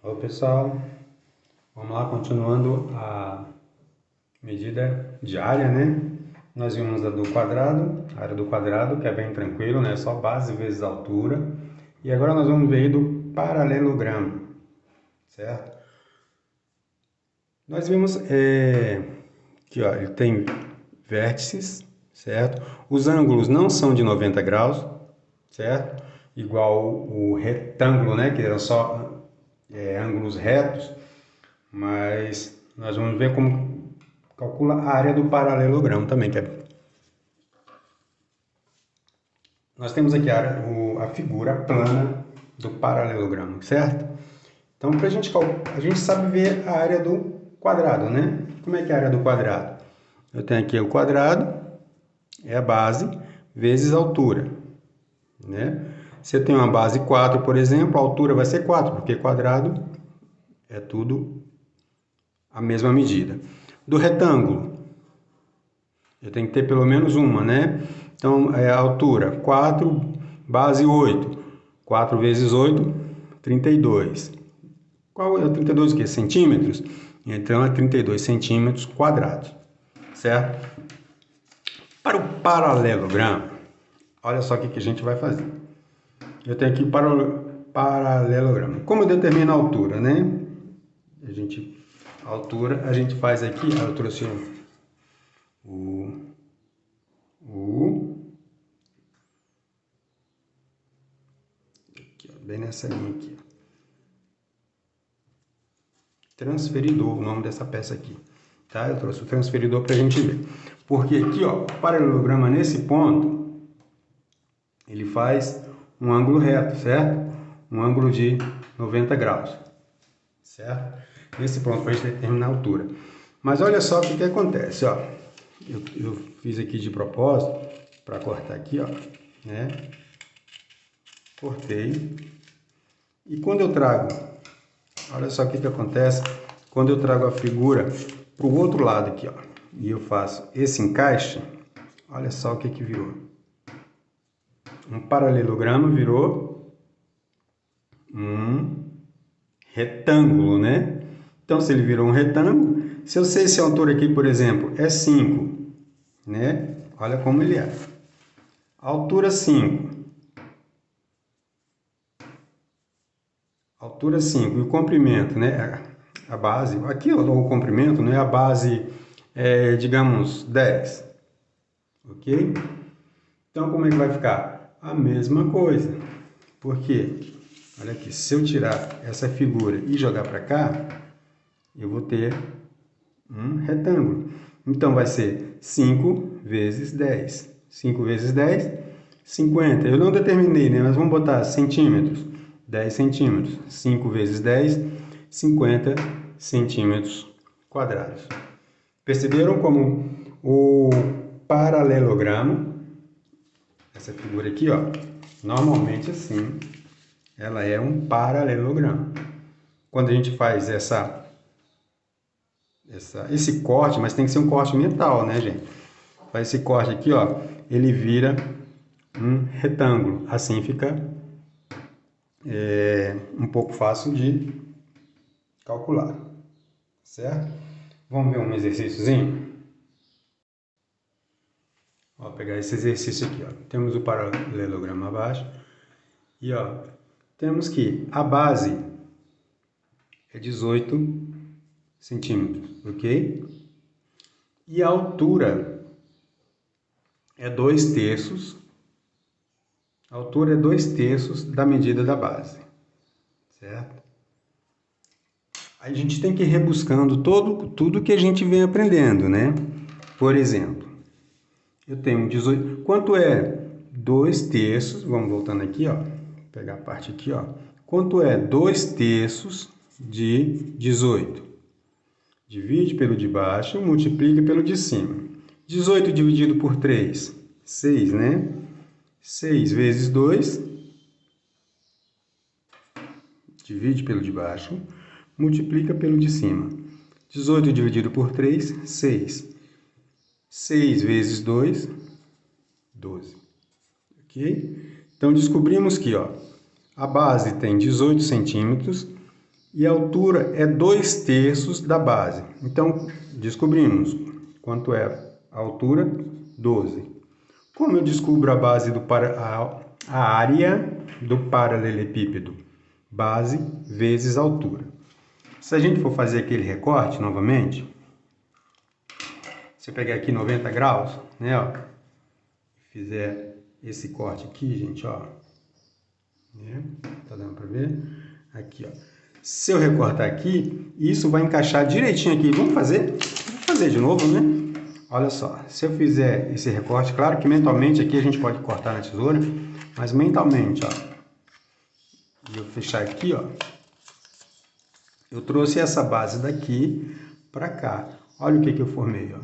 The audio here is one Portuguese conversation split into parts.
Olá pessoal, vamos lá, continuando a medida de área, né? Nós vimos a área do quadrado, que é bem tranquilo, né? Só base vezes altura. E agora nós vamos ver aí do paralelogramo, certo? Nós vimos que ó, ele tem vértices, certo? Os ângulos não são de 90 graus, certo? Igual o retângulo, né? Que eram só ângulos retos, mas nós vamos ver como calcula a área do paralelogramo também. Nós temos aqui a figura plana do paralelogramo, certo? Então, a gente sabe ver a área do quadrado, né? Como é que é a área do quadrado? Eu tenho aqui o quadrado, é a base, vezes a altura, né? Se eu tenho uma base 4, por exemplo, a altura vai ser 4, porque quadrado é tudo a mesma medida. Do retângulo, eu tenho que ter pelo menos uma, né? Então, a altura 4, base 8. 4 vezes 8, 32. Qual é o 32 o quê? Centímetros? Então, é 32 centímetros quadrados, certo? Para o paralelogramo, olha só o que a gente vai fazer. Eu tenho aqui o paralelogramo. Como eu determino a altura, né? A altura a gente faz aqui, eu trouxe aqui, ó, bem nessa linha aqui. Transferidor, o nome dessa peça aqui. Tá? Eu trouxe o transferidor para a gente ver. Porque aqui, ó, o paralelogramo nesse ponto, ele faz um ângulo reto, certo? Um ângulo de 90 graus, certo? Nesse ponto para a gente determinar a altura. Mas olha só o que acontece, ó. Eu fiz aqui de propósito para cortar aqui, ó, né? Cortei. E quando eu trago, olha só o que acontece quando eu trago a figura para o outro lado aqui, ó, e eu faço esse encaixe, olha só o que virou. Um paralelogramo virou um retângulo, né? Então, se ele virou um retângulo, se eu sei se a altura aqui, por exemplo, é 5, né? Olha como ele é. Altura 5. Altura 5. E o comprimento, né? A base, aqui o comprimento, né? A base é, digamos, 10. Ok? Então, como é que vai ficar? A mesma coisa. Por quê? Olha aqui, se eu tirar essa figura e jogar para cá, eu vou ter um retângulo. Então, vai ser 5 vezes 10. 5 vezes 10, 50. Eu não determinei, né? Mas vamos botar centímetros. 10 centímetros. 5 vezes 10, 50 centímetros quadrados. Perceberam como o paralelogramo, essa figura aqui, ó, normalmente assim, ela é um paralelogramo. Quando a gente faz esse corte, mas tem que ser um corte mental, né, gente? Faz esse corte aqui, ó, ele vira um retângulo. Assim fica um pouco fácil de calcular, certo? Vamos ver um exercíciozinho? Vou pegar esse exercício aqui, ó. Temos o paralelogramo abaixo e, ó, temos que a base é 18 centímetros, ok? E a altura é 2/3. A altura é 2/3 da medida da base, certo? A gente tem que ir rebuscando tudo que a gente vem aprendendo, né? Por exemplo, eu tenho 18. Quanto é 2/3? Vamos voltando aqui, ó. Vou pegar a parte aqui, ó. Quanto é 2/3 de 18? Divide pelo de baixo, multiplica pelo de cima. 18 dividido por 3, 6, né? 6 vezes 2, divide pelo de baixo, multiplica pelo de cima. 18 dividido por 3, 6. 6 vezes 2, 12. Ok? Então, descobrimos que ó, a base tem 18 centímetros e a altura é 2/3 da base. Então, descobrimos quanto é a altura, 12. Como eu descubro a base a área do paralelepípedo? Base vezes altura. Se a gente for fazer aquele recorte novamente, se eu pegar aqui 90 graus, né, ó, fizer esse corte aqui, gente, ó, né, tá dando para ver? Aqui, ó. Se eu recortar aqui, isso vai encaixar direitinho aqui. Vamos fazer? Vou fazer de novo, né? Olha só, se eu fizer esse recorte, claro que mentalmente aqui a gente pode cortar na tesoura, mas mentalmente, ó, e eu fechar aqui, ó, eu trouxe essa base daqui para cá. Olha o que eu formei, ó.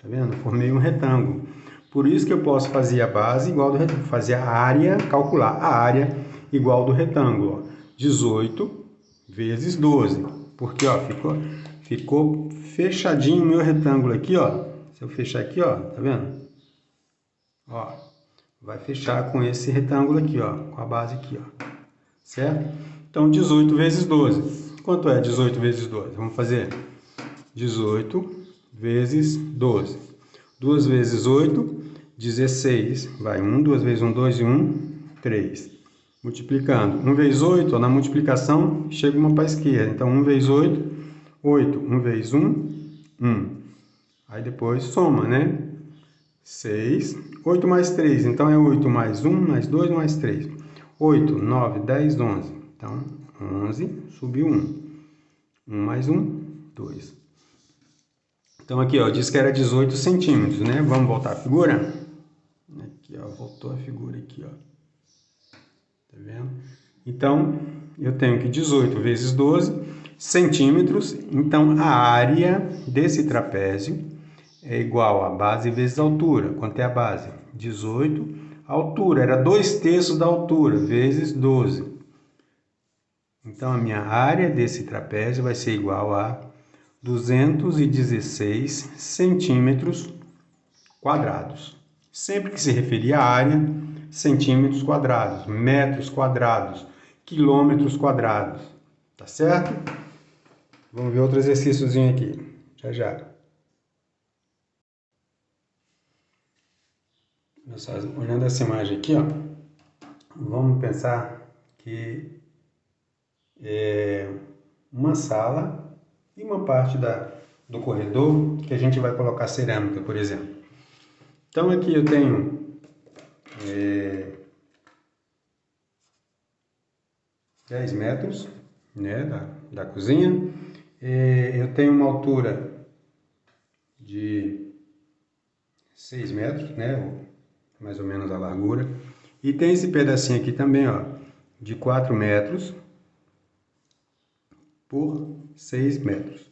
Tá vendo? Eu formei um retângulo. Por isso que eu posso fazer a base igual do retângulo, fazer a área, calcular a área igual do retângulo, ó. 18 vezes 12. Porque, ó, ficou fechadinho o meu retângulo aqui, ó. Se eu fechar aqui, ó, tá vendo? Ó, vai fechar com esse retângulo aqui, ó, com a base aqui, ó. Certo? Então, 18 vezes 12. Quanto é 18 vezes 12? Vamos fazer 18 vezes 12. 2 vezes 8, 16. Vai 1, 2 vezes 1, 2 e 1, 3. Multiplicando. 1 vezes 8, ó, na multiplicação, chega uma para a esquerda. Então, 1 vezes 8, 8. 1 vezes 1, 1. Aí depois soma, né? 6. 8 mais 3. Então, é 8 mais 1, mais 2, mais 3. 8, 9, 10, 11. Então, 11, subiu 1. 1 mais 1, 2. Então, aqui, ó, diz que era 18 centímetros, né? Vamos voltar a figura? Aqui, ó, voltou a figura aqui, ó. Tá vendo? Então, eu tenho que 18 vezes 12 centímetros. Então, a área desse trapézio é igual a base vezes a altura. Quanto é a base? 18. A altura era 2/3 da altura, vezes 12. Então, a minha área desse trapézio vai ser igual a 216 centímetros quadrados. Sempre que se referir à área, centímetros quadrados, metros quadrados, quilômetros quadrados. Tá certo? Vamos ver outro exercíciozinho aqui. Já já. Olhando essa imagem aqui, ó, vamos pensar que é uma sala e uma parte do corredor que a gente vai colocar cerâmica, por exemplo. Então aqui eu tenho 10 metros, né, da cozinha. Eu tenho uma altura de 6 metros, né, mais ou menos a largura. E tem esse pedacinho aqui também, ó, de 4 metros por 6 metros.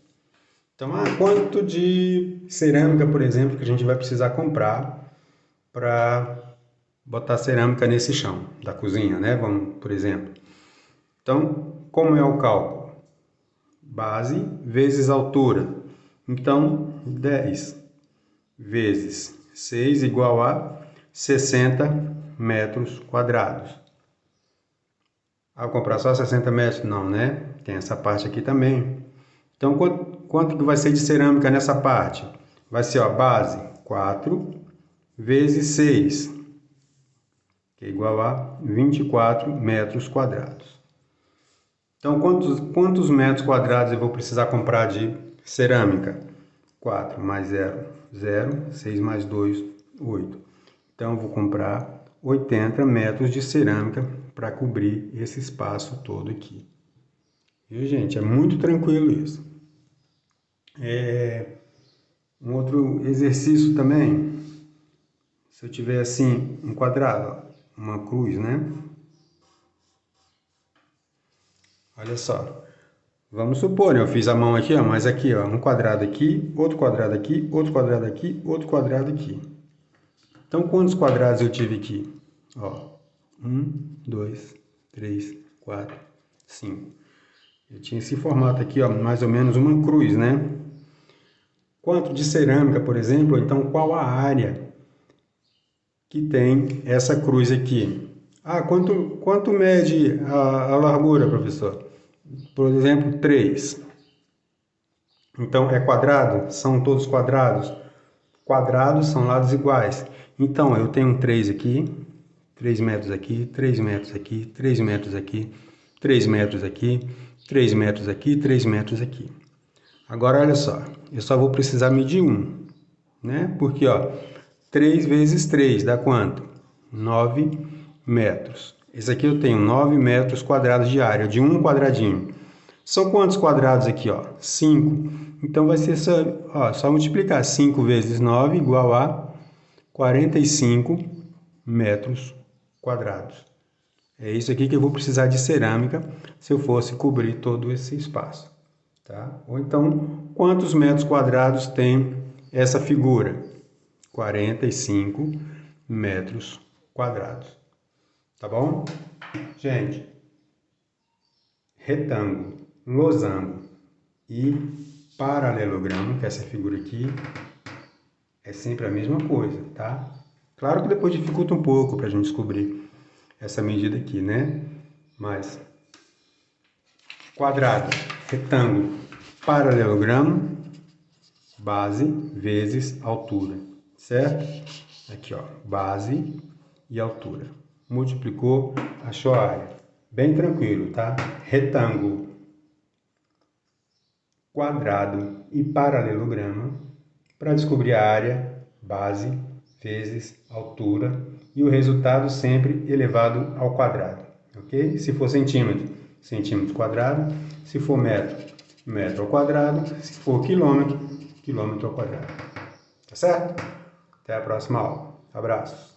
Então, quanto de cerâmica, por exemplo, que a gente vai precisar comprar para botar cerâmica nesse chão da cozinha, né? Vamos, por exemplo. Então, como é o cálculo? Base vezes altura. Então, 10 vezes 6 igual a 60 metros quadrados. Ao comprar só 60 metros? Não, né? Tem essa parte aqui também. Então, quanto que vai ser de cerâmica nessa parte? Vai ser, ó, base 4 vezes 6, que é igual a 24 metros quadrados. Então, quantos metros quadrados eu vou precisar comprar de cerâmica? 4 mais 0, 0. 6 mais 2, 8. Então, eu vou comprar 80 metros de cerâmica para cobrir esse espaço todo aqui. Viu, gente? É muito tranquilo isso. Um outro exercício também, se eu tiver assim, um quadrado, ó, uma cruz, né? Olha só. Vamos supor, né? Eu fiz a mão aqui, ó, mas aqui, ó, um quadrado aqui, outro quadrado aqui, outro quadrado aqui, outro quadrado aqui. Então, quantos quadrados eu tive aqui? Ó, 1, 2, 3, 4, 5. Eu tinha esse formato aqui, ó, mais ou menos uma cruz, né? Quanto de cerâmica, por exemplo, então qual a área que tem essa cruz aqui? Quanto mede a largura, professor? Por exemplo, 3. Então, é quadrado? São todos quadrados? Quadrados são lados iguais. Então, eu tenho um 3 aqui, 3 metros aqui, 3 metros aqui, 3 metros aqui, 3 metros aqui, 3 metros aqui, 3 metros aqui. Agora, olha só, eu só vou precisar medir um, né? Porque, ó, 3 vezes 3 dá quanto? 9 metros. Esse aqui eu tenho 9 metros quadrados de área, de um quadradinho. São quantos quadrados aqui, ó? 5. Então, vai ser só multiplicar 5 vezes 9 igual a 45 metros quadrados. É isso aqui que eu vou precisar de cerâmica se eu fosse cobrir todo esse espaço. Tá? Ou então, quantos metros quadrados tem essa figura? 45 metros quadrados. Tá bom? Gente, retângulo, losango e paralelogramo, que é essa figura aqui, é sempre a mesma coisa, tá? Claro que depois dificulta um pouco para a gente descobrir essa medida aqui, né? Mas quadrado, retângulo, paralelogramo, base vezes altura, certo? Aqui, ó, base e altura. Multiplicou, achou a área. Bem tranquilo, tá? Retângulo, quadrado e paralelogramo. Para descobrir a área, base vezes altura e o resultado sempre elevado ao quadrado, ok? Se for centímetro, centímetro quadrado. Se for metro, metro ao quadrado. Se for quilômetro, quilômetro ao quadrado. Tá certo? Até a próxima aula. Abraços.